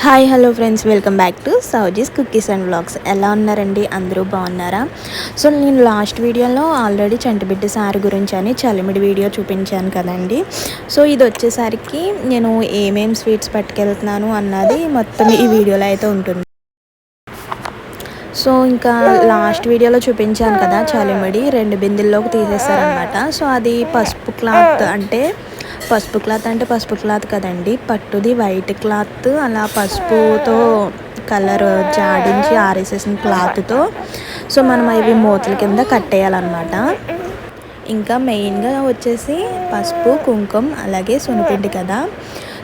Hi hello friends, welcome back to Souji's cookies and vlogs. ఎలా ఉన్నారండి? అందరూ బాగున్నారా? సో నేను లాస్ట్ వీడియోలో ఆల్రెడీ చంటిబిడ్డ సారీ గురించి అని చలిమిడి వీడియో చూపించాను కదండి. సో ఇది వచ్చేసరికి నేను ఏమేం స్వీట్స్ పట్టుకెళ్తున్నాను అన్నది మొత్తం ఈ వీడియోలో అయితే ఉంటుంది. సో ఇంకా లాస్ట్ వీడియోలో చూపించాను కదా, చలిమిడి 2 బిందెల్లోకి తీసేస్తారనమాట. సో అది పసుపు క్లాత్ అంటే పసుపు క్లాత్ కదండి, పట్టుది వైట్ క్లాత్ అలా పసుపుతో కలర్ జాడించి ఆరేసేసిన క్లాత్తో సో మనం అవి మూతల కింద కట్టేయాలన్నమాట. ఇంకా మెయిన్గా వచ్చేసి పసుపు కుంకుమ అలాగే సున్నిపిండి కదా.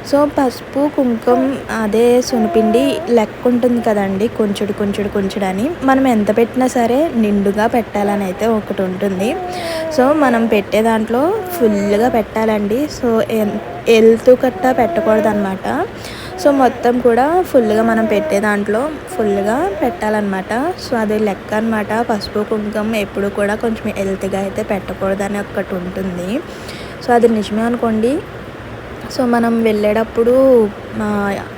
సో పసుపు కుంకుమ అదే సున్నిపిండి లెక్క ఉంటుంది కదండి, కొంచెడు అని మనం ఎంత పెట్టినా సరే నిండుగా పెట్టాలని అయితే ఒకటి ఉంటుంది. సో మనం పెట్టే దాంట్లో ఫుల్గా పెట్టాలండి. సో ఎల్తూ కట్టా పెట్టకూడదు అనమాట. సో మొత్తం కూడా ఫుల్గా మనం పెట్టే దాంట్లో ఫుల్గా పెట్టాలన్నమాట. సో అది లెక్క అనమాట. పసుపు కుంకుమ ఎప్పుడు కూడా కొంచెం హెల్త్గా అయితే పెట్టకూడదని ఒకటి ఉంటుంది. సో అది నిజమే అనుకోండి. సో మనం వెళ్ళేటప్పుడు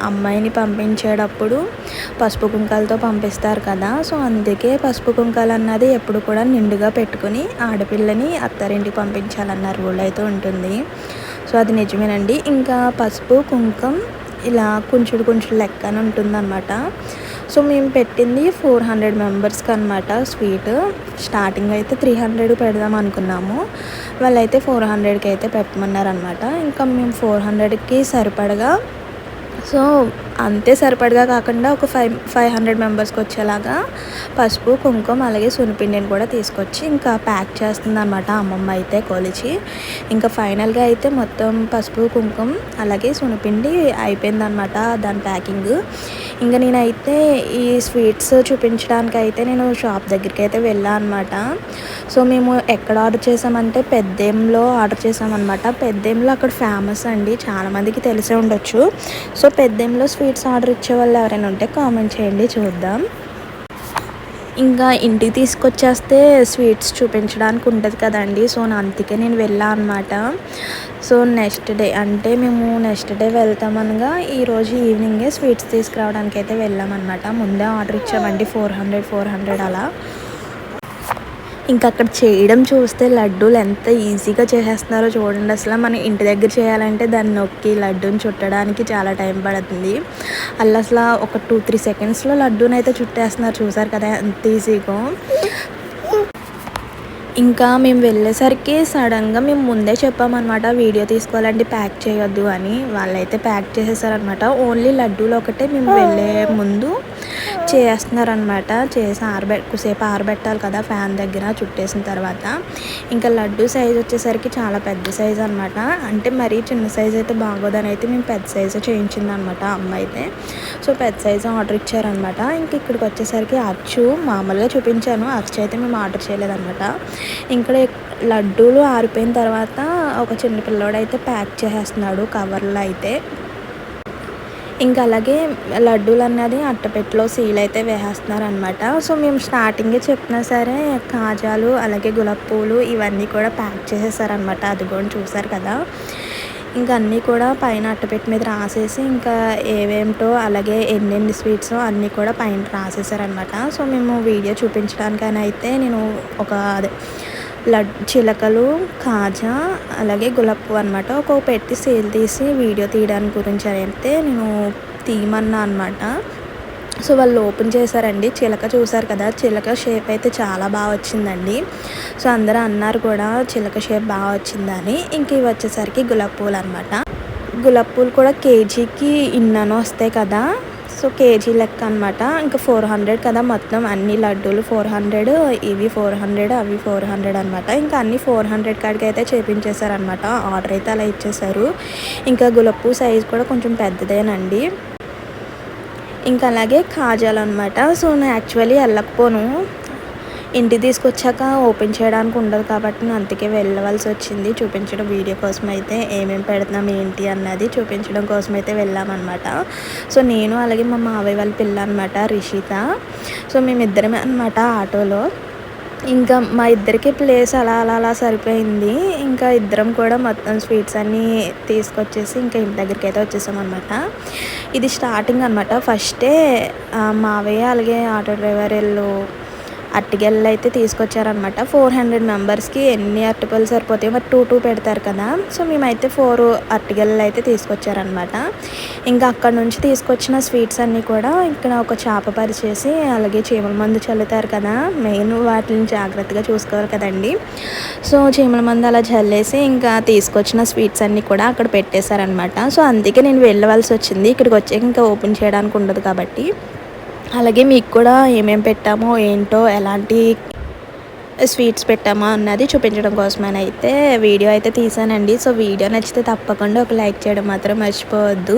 అమ్మాయిని పంపించేటప్పుడు పసుపు కుంకాలతో పంపిస్తారు కదా. సో అందుకే పసుపు కుంకాలు అన్నది ఎప్పుడు కూడా నిండుగా పెట్టుకుని ఆడపిల్లని అత్తారింటికి పంపించాలన్న రూల్ అయితే ఉంటుంది. సో అది నిజమేనండి. ఇంకా పసుపు కుంకుమ ఇలా కొంచెం లెక్క అని ఉంటుందన్నమాట. సో మేము పెట్టింది 400 మెంబర్స్కి అనమాట స్వీట్. స్టార్టింగ్ అయితే 300 పెడదాం అనుకున్నాము. వాళ్ళైతే 400కి అయితే పెట్టమన్నారనమాట. ఇంకా మేము 400కి సరిపడగా, సో అంతే సరిపడగా కాకుండా ఒక 500 మెంబర్స్కి వచ్చేలాగా పసుపు కుంకుమ అలాగే సున్నిపిండిని కూడా తీసుకొచ్చి ఇంకా ప్యాక్ చేస్తుంది అనమాట అమ్మమ్మ అయితే కొలిచి. ఇంకా ఫైనల్గా అయితే మొత్తం పసుపు కుంకుమ అలాగే సున్నిపిండి అయిపోయిందనమాట దాని ప్యాకింగ్. ఇంకా నేనైతే ఈ స్వీట్స్ చూపించడానికి అయితే నేను షాప్ దగ్గరికి అయితే వెళ్ళాను అనమాట. సో మేము ఎక్కడ ఆర్డర్ చేసామంటే పెద్దేంలో ఆర్డర్ చేసామన్నమాట. పెద్దేంలో అక్కడ ఫేమస్ అండి, చాలామందికి తెలిసే ఉండొచ్చు. సో పెద్దేంలో స్వీట్స్ ఆర్డర్ ఇచ్చే వాళ్ళు ఎవరైనా ఉంటే కామెంట్ చేయండి, చూద్దాం. ఇంకా ఇంటికి తీసుకొచ్చేస్తే స్వీట్స్ చూపించడానికి ఉంటుంది కదండి. సో అందుకే నేను వెళ్ళాను అనమాట. సో నెక్స్ట్ డే వెళ్తామనగా ఈరోజు ఈవినింగే స్వీట్స్ తీసుకురావడానికి అయితే వెళ్ళామన్నమాట. ముందే ఆర్డర్ ఇచ్చామండి 400 అలా. ఇంకా అక్కడ చేయడం చూస్తే లడ్డూలు ఎంత ఈజీగా చేసేస్తున్నారో చూడండి. అసలు మనం ఇంటి దగ్గర చేయాలంటే దాన్ని నొక్కి లడ్డూని చుట్టడానికి చాలా టైం పడుతుంది. అసలు ఒక 2-3 సెకండ్స్లో లడ్డూని అయితే చుట్టేస్తున్నారు, చూసారు కదా ఎంత ఈజీగా. ఇంకా మేము వెళ్ళేసరికి సడన్గా మేము ముందే చెప్పామన్నమాట, వీడియో తీసుకోవాలంటే ప్యాక్ చేయొద్దు అని. వాళ్ళైతే ప్యాక్ చేసేసారనమాట. ఓన్లీ లడ్డూలు ఒకటే మేము వెళ్ళే ముందు చేస్తున్నారనమాట. చేసి కొద్దిసేపు ఆరబెట్టాలి కదా ఫ్యాన్ దగ్గర చుట్టేసిన తర్వాత. ఇంకా లడ్డు సైజ్ వచ్చేసరికి చాలా పెద్ద సైజ్ అనమాట. అంటే మరీ చిన్న సైజ్ అయితే బాగోదని అయితే మేము పెద్ద సైజు చేయించింది అనమాట అమ్మ అయితే. సో పెద్ద సైజు ఆర్డర్ ఇచ్చారనమాట. ఇంక ఇక్కడికి వచ్చేసరికి అచ్చు మామూలుగా చూపించాను, అచ్చు అయితే మేము ఆర్డర్ చేయలేదన్నమాట. ఇక్కడ లడ్డూలు ఆరిపోయిన తర్వాత ఒక చిన్న పిల్లోడు అయితే ప్యాక్ చేసేస్తున్నాడు కవర్లో అయితే. ఇంకా అలాగే లడ్డూలు అన్నది అట్టపెట్టలో సీల్ అయితే వేసేస్తున్నారు అనమాట. సో మేము స్టార్టింగే చెప్పినా సరే కాజాలు అలాగే గులాబీ పూలు ఇవన్నీ కూడా ప్యాక్ చేసేసారనమాట. అది కూడా చూసారు కదా. ఇంకా అన్నీ కూడా పైన అట్టపెట్టి మీద రాసేసి ఇంకా ఏవేమిటో అలాగే ఎన్నెన్ని స్వీట్స్ అన్నీ కూడా పైన రాసేసారనమాట. సో మేము వీడియో చూపించడానికైనా అయితే నేను ఒక చిలకలు కాజా అలాగే గులాబీ పువ్వు అనమాట ఒక పెట్టి సేల్ తీసి వీడియో తీయడానికి గురించి అయితే నేను తీయమన్నా అనమాట. సో వాళ్ళు ఓపెన్ చేశారండి. చిలక చూసారు కదా, చిలక షేప్ అయితే చాలా బాగా వచ్చిందండి. సో అందరూ అన్నారు కూడా చిలక షేప్ బాగా వచ్చిందని. ఇంక ఇవి వచ్చేసరికి గులాబీ పూలు అనమాట. గులాబీ పూలు కూడా కేజీకి ఇన్నను వస్తాయి కదా. సో కేజీ లెక్క అనమాట. ఇంకా 400 కదా మొత్తం అన్ని లడ్డూలు 400, ఇవి 400 అవి 400 అనమాట. ఇంకా అన్ని 400 కాడికి అయితే చేపించేశారనమాట. ఆర్డర్ అయితే అలా ఇచ్చేసారు. ఇంకా గులాబీ పువ్వు సైజు కూడా కొంచెం పెద్దదేనండి. ఇంకా అలాగే కాజాలు అనమాట. సో నేను యాక్చువల్లీ వెళ్ళకపోను, ఇంటికి తీసుకొచ్చాక ఓపెన్ చేయడానికి ఉండదు కాబట్టి నేను అందుకే వెళ్ళవలసి వచ్చింది. చూపించడం వీడియో కోసం అయితే ఏమేమి పెడుతున్నాం ఏంటి అన్నది చూపించడం కోసం అయితే వెళ్ళామన్నమాట. సో నేను అలాగే మా మావయ్య వాళ్ళ పిల్ల అనమాట రిషిత. సో మేమిద్దరమే అనమాట ఆటోలో. ఇంకా మా ఇద్దరికి ప్లేస్ అలా అలా అలా సరిపోయింది. ఇంకా ఇద్దరం కూడా మొత్తం స్వీట్స్ అన్నీ తీసుకొచ్చేసి ఇంకా ఇంటి దగ్గరికైతే వచ్చేసామనమాట. ఇది స్టార్టింగ్ అనమాట. ఫస్టే మావయ్య అలాగే ఆటో డ్రైవర్ అరటిగెలలు అయితే తీసుకొచ్చారనమాట. 400 మెంబర్స్‌కి ఎన్ని అరటిపళ్ళు సరిపోతాయో మరి 2, 2 పెడతారు కదా! సో మేమైతే 4 అరటిగెలలు అయితే తీసుకొచ్చారనమాట. ఇంకా అక్కడ నుంచి తీసుకొచ్చిన స్వీట్స్ అన్నీ కూడా ఇక్కడ ఒక చాప పరిచేసి అలాగే చీమల మందు చల్లుతారు కదా! మెయిన్ వాటిని జాగ్రత్తగా చూసుకోవాలి కదండీ. సో చీమల మందు అలా చల్లేసి ఇంకా తీసుకొచ్చిన స్వీట్స్ అన్నీ కూడా అక్కడ పెట్టేశారనమాట. సో అందుకే నేను వెళ్ళవలసి వచ్చింది. ఇక్కడికి వచ్చాక ఇంకా ఓపెన్ చేయడానికి ఉండదు కాబట్టి. అలాగే మీకు కూడా ఏమేం పెట్టామో ఏంటో ఎలాంటి స్వీట్స్ పెట్టామా అన్నది చూపించడం కోసమేనైతే వీడియో అయితే తీసానండి. సో వీడియో నచ్చితే తప్పకుండా ఒక లైక్ చేయడం మాత్రం మర్చిపోవద్దు.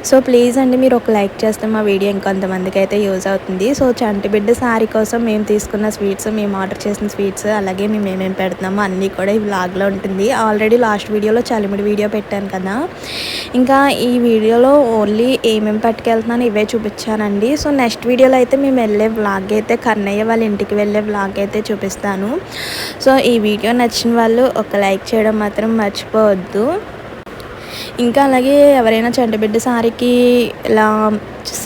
సో ప్లీజ్ అండి, మీరు ఒక లైక్ చేస్తే మా వీడియో ఇంకొంతమందికి అయితే యూజ్ అవుతుంది. సో చంటి బిడ్డ శారీ కోసం మేము తీసుకున్న స్వీట్స్, మేము ఆర్డర్ చేసిన స్వీట్స్, అలాగే మేము ఏమేమి పెడుతున్నామో అన్నీ కూడా ఈ వ్లాగ్లో ఉంటుంది. ఆల్రెడీ లాస్ట్ వీడియోలో చలిమిడి వీడియో పెట్టాను కదా, ఇంకా ఈ వీడియోలో ఓన్లీ ఏమేమి పట్టుకెళ్తున్నాను ఇవే చూపించానండి. సో నెక్స్ట్ వీడియోలో అయితే మేము వెళ్ళే వ్లాగ్ అయితే కన్నయ్య వాళ్ళ ఇంటికి వెళ్ళే వ్లాగ్ అయితే చూపిస్తాను. సో ఈ వీడియో నచ్చిన వాళ్ళు ఒక లైక్ చేయడం మాత్రం మర్చిపోవద్దు. ఇంకా అలాగే ఎవరైనా చంటిబిడ్డ సారీకి ఇలా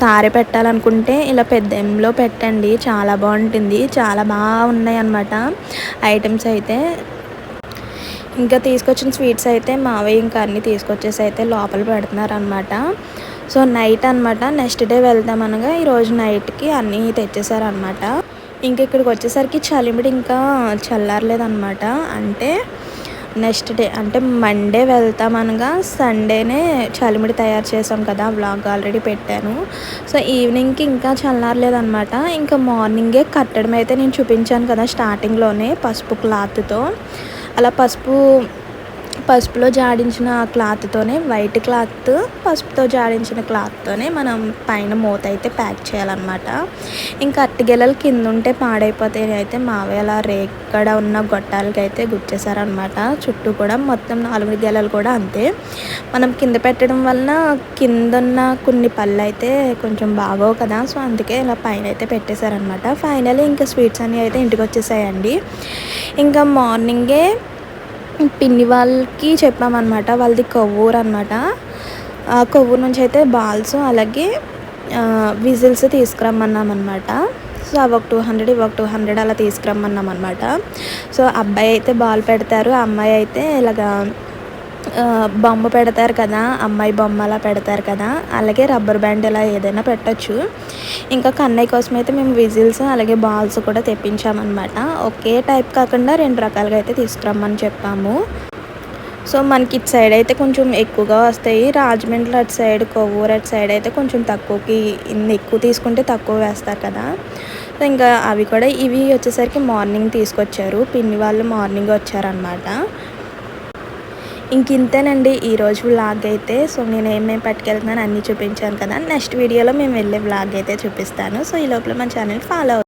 సారీ పెట్టాలనుకుంటే ఇలా పెద్ద ఎంలో పెట్టండి, చాలా బాగుంటుంది. చాలా బాగా ఉన్నాయి అన్నమాట ఐటమ్స్ అయితే. ఇంకా తీసుకొచ్చిన స్వీట్స్ అయితే మావయ్య ఇంకా అన్నీ తీసుకొచ్చేసి అయితే లోపల పెడుతున్నారనమాట. సో నైట్ అనమాట, నెక్స్ట్ డే వెళ్దామనగా ఈరోజు నైట్కి అన్నీ తెచ్చేసారనమాట. ఇంక ఇక్కడికి వచ్చేసరికి చలిమిడి ఇంకా చల్లారలేదనమాట. అంటే నెక్స్ట్ డే అంటే మండే వెళ్తామనగా సండేనే చలిమిడి తయారు చేసాం కదా, వ్లాగ్ ఆల్రెడీ పెట్టాను. సో ఈవినింగ్కి ఇంకా చల్లారలేదనమాట. ఇంకా మార్నింగే కట్టడం అయితే నేను చూపించాను కదా స్టార్టింగ్లోనే, పసుపు క్లాత్తో. అలా పసుపులో జాడించిన క్లాత్తోనే, వైట్ క్లాత్ పసుపుతో జాడించిన క్లాత్తోనే మనం పైన మూత అయితే ప్యాక్ చేయాలన్నమాట. ఇంకా అరటిగెలలు కింద ఉంటే పాడైపోతాయి అయితే మావయ్య అలా రేక్కడ ఉన్న గొట్టాలకి అయితే గుచ్చేసారనమాట. చుట్టూ కూడా మొత్తం 4 గెలలు కూడా అంతే. మనం కింద పెట్టడం వలన కిందన్న కొన్ని పళ్ళు అయితే కొంచెం బాగోవు కదా, సో అందుకే ఇలా పైన అయితే పెట్టేశారనమాట. ఫైనల్లీ ఇంకా స్వీట్స్ అన్నీ అయితే ఇంటికి వచ్చేసాయండి. ఇంకా మార్నింగే పిన్ని వాళ్ళకి చెప్పామన్నమాట, వాళ్ళది కొవ్వూరు అనమాట. ఆ కొవ్వూరు నుంచి అయితే బాల్స్ అలాగే విజిల్స్ తీసుకురమ్మన్నామన్నమాట. సో అవి ఒక 200, ఇవి ఒక 200 అలా తీసుకురమ్మన్నాం అనమాట. సో అబ్బాయి అయితే బాల్ పెడతారు, అమ్మాయి అయితే ఇలాగా బొమ్మ పెడతారు కదా, అమ్మాయి బొమ్మ అలా పెడతారు కదా, అలాగే రబ్బర్ బ్యాండ్ ఇలా ఏదైనా పెట్టచ్చు. ఇంకా కన్నయ్య కోసం అయితే మేము విజిల్స్ అలాగే బాల్స్ కూడా తెప్పించామన్నమాట. ఒకే టైప్ కాకుండా 2 రకాలుగా అయితే తీసుకురమ్మని చెప్పాము. సో మనకి ఇటు సైడ్ అయితే కొంచెం ఎక్కువగా వస్తాయి, రాజమండ్రి అటు సైడ్, కొవ్వూరు అటు సైడ్ అయితే కొంచెం తక్కువకి, ఇన్ని ఎక్కువ తీసుకుంటే తక్కువ వేస్తారు కదా. సో ఇంకా అవి కూడా, ఇవి వచ్చేసరికి మార్నింగ్ తీసుకొచ్చారు, పిన్ని వాళ్ళు మార్నింగ్ వచ్చారనమాట. ఇంతేనండి ఈరోజు వ్లాగ్ అయితే. సో నేను ఏమేమి పట్టుకెళ్తున్నాను అన్నీ చూపించాను కదా, నెక్స్ట్ వీడియోలో మేము వెళ్ళే వ్లాగ్ అయితే చూపిస్తాను. సో ఈ లోపల మన ఛానల్ ఫాలో